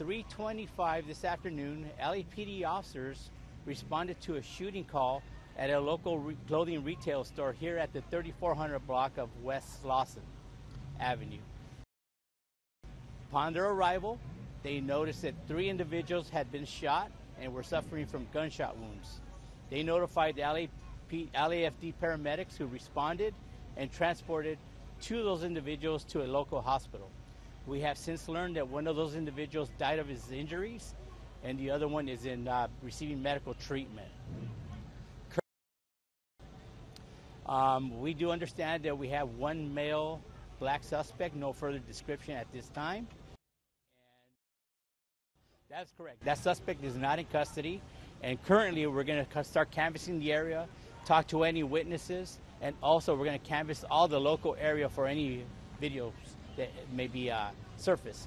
3:25 this afternoon, LAPD officers responded to a shooting call at a local clothing retail store here at the 3400 block of West Slauson Avenue. Upon their arrival, they noticed that 3 individuals had been shot and were suffering from gunshot wounds. They notified the LAFD paramedics, who responded and transported 2 of those individuals to a local hospital. We have since learned that one of those individuals died of his injuries and the other one is in receiving medical treatment. We do understand that we have 1 male black suspect, no further description at this time. And that's correct. That suspect is not in custody, and currently we're going to start canvassing the area, talk to any witnesses, and also we're going to canvass all the local area for any videos that may be surfaced.